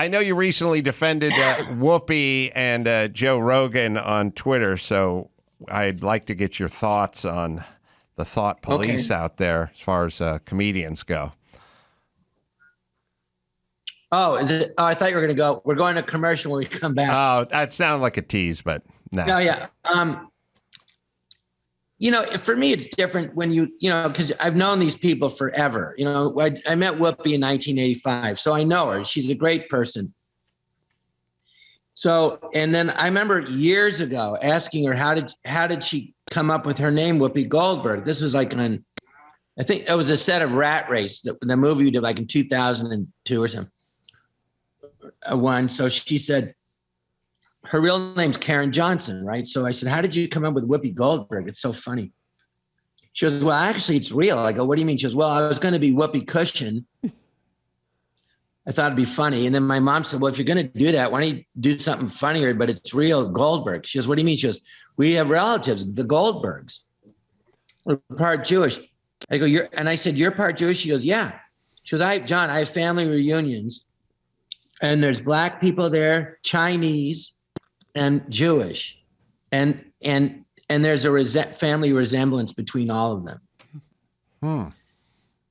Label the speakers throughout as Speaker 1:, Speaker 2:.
Speaker 1: I know you recently defended Whoopi and Joe Rogan on Twitter, so I'd like to get your thoughts on the thought police out there as far as comedians go.
Speaker 2: Oh, is it? Oh, I thought you were going to go. We're going to commercial when we come back.
Speaker 1: Oh, that sounded like a tease, but no.
Speaker 2: No, yeah. For me, it's different when because I've known these people forever. I met Whoopi in 1985, so I know her. She's a great person. So, and then I remember years ago asking her, how did she come up with her name, Whoopi Goldberg? This was like I think it was a set of Rat Race, the movie we did like in 2002 or something. One. So she said, her real name's Karen Johnson, right? So I said, how did you come up with Whoopi Goldberg? It's so funny. She goes, well, actually, it's real. I go, what do you mean? She goes, well, I was going to be Whoopi Cushion. I thought it'd be funny. And then my mom said, well, if you're going to do that, why don't you do something funnier, but it's real, Goldberg. She goes, what do you mean? She goes, we have relatives, the Goldbergs. We're part Jewish. I go, and I said, you're part Jewish? She goes, yeah. She goes, John, I have family reunions. And there's Black people there, Chinese, and Jewish, and there's a family resemblance between all of them.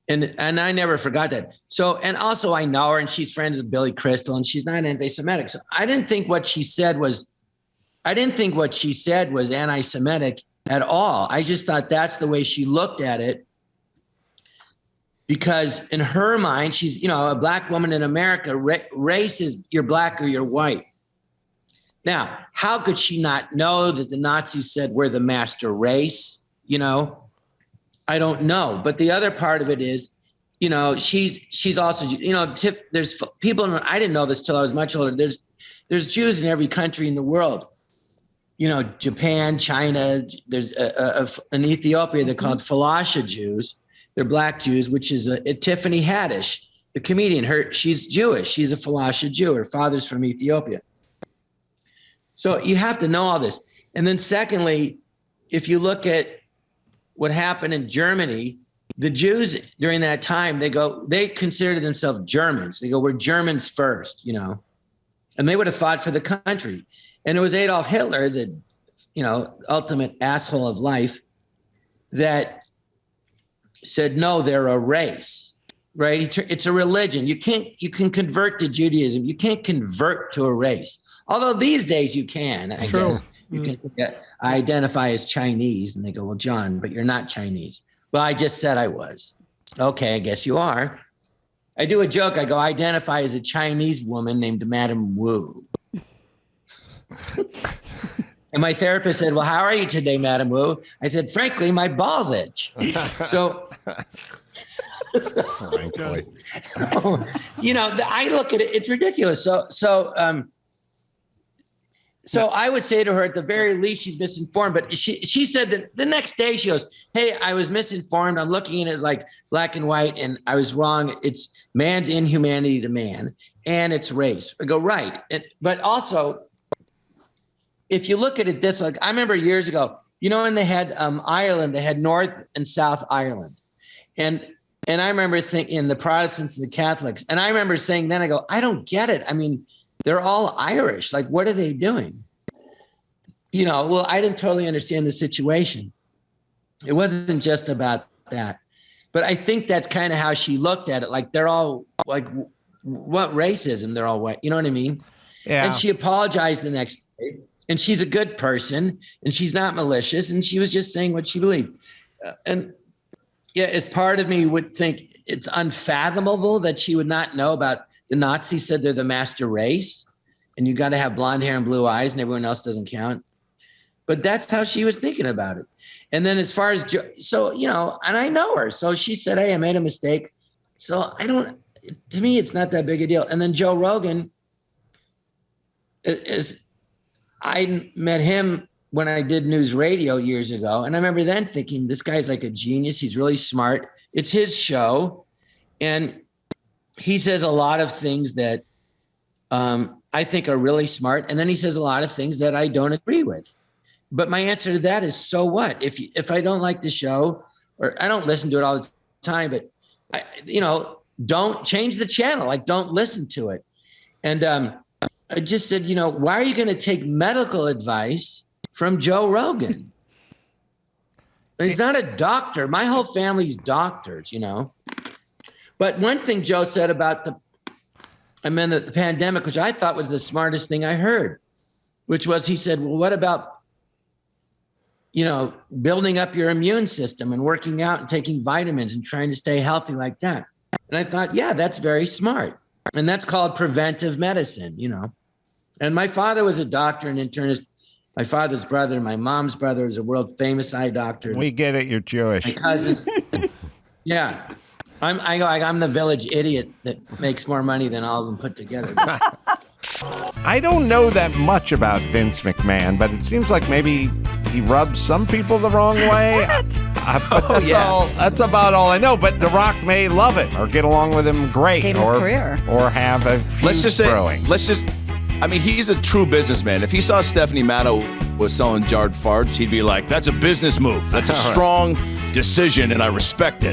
Speaker 2: And I never forgot that. So, and also I know her, and she's friends with Billy Crystal, and she's not anti-Semitic. So I didn't think what she said was anti-Semitic at all. I just thought that's the way she looked at it. Because in her mind, she's, a Black woman in America, race is you're Black or you're white. Now, how could she not know that the Nazis said we're the master race? I don't know. But the other part of it is, she's also, there's people, I didn't know this till I was much older. There's Jews in every country in the world. Japan, China, there's in Ethiopia, they're called Falasha Jews. They're Black Jews, which is Tiffany Haddish, the comedian. She's Jewish. She's a Falasha Jew. Her father's from Ethiopia. So you have to know all this. And then secondly, if you look at what happened in Germany, the Jews during that time, they considered themselves Germans. They go, we're Germans first, and they would have fought for the country. And it was Adolf Hitler, the, ultimate asshole of life, that said, no, they're a race, right? It's a religion. You can convert to Judaism. You can't convert to a race. Although these days you can, I guess. You can identify as Chinese, and they go, well, John, but you're not Chinese. Well, I just said I was. Okay, I guess you are. I do a joke. I go, I identify as a Chinese woman named Madame Wu. And my therapist said, well, how are you today, Madame Wu? I said, frankly, my balls itch. So,
Speaker 1: frankly.
Speaker 2: I look at it, it's ridiculous. So I would say to her, at the very least, she's misinformed. But she said that the next day she goes, hey, I was misinformed. I'm looking at it as like black and white, and I was wrong. It's man's inhumanity to man, and it's race. I go, right. But also, if you look at it this way, I remember years ago, when they had Ireland, they had North and South Ireland. And I remember thinking the Protestants and the Catholics, and I remember saying then, I go, I don't get it. I mean, they're all Irish. Like, what are they doing? Well, I didn't totally understand the situation. It wasn't just about that. But I think that's kind of how she looked at it. Like, they're all like, what racism? They're all white. You know what I mean?
Speaker 1: Yeah.
Speaker 2: And she apologized the next day. And she's a good person, and she's not malicious, and she was just saying what she believed. As part of me would think it's unfathomable that she would not know about the Nazis said they're the master race, and you got to have blonde hair and blue eyes, and everyone else doesn't count. But that's how she was thinking about it. And then as far as, and I know her. So she said, hey, I made a mistake. So to me, it's not that big a deal. And then Joe Rogan I met him when I did news radio years ago. And I remember then thinking, this guy's like a genius. He's really smart. It's his show. And he says a lot of things that I think are really smart. And then he says a lot of things that I don't agree with. But my answer to that is, so what? If I don't like the show, or I don't listen to it all the time, but don't change the channel. Like, don't listen to it. And I just said, why are you going to take medical advice from Joe Rogan? He's not a doctor. My whole family's doctors, But one thing Joe said about the pandemic, which I thought was the smartest thing I heard, which was he said, well, what about, building up your immune system and working out and taking vitamins and trying to stay healthy like that? And I thought, yeah, that's very smart. And that's called preventive medicine, And my father was a doctor and internist. My father's brother, my mom's brother, is a world famous eye doctor.
Speaker 1: We get it. You're Jewish.
Speaker 2: My cousins. Yeah. I'm the village idiot that makes more money than all of them put together.
Speaker 1: I don't know that much about Vince McMahon, but it seems like maybe he rubs some people the wrong way. But that's about all I know. But The Rock may love it or get along with him great,
Speaker 3: Gave his career,
Speaker 1: or have a feud growing.
Speaker 4: I mean, he's a true businessman. If he saw Stephanie Matto was selling jarred farts, he'd be like, "That's a business move. That's a strong decision, and I respect it."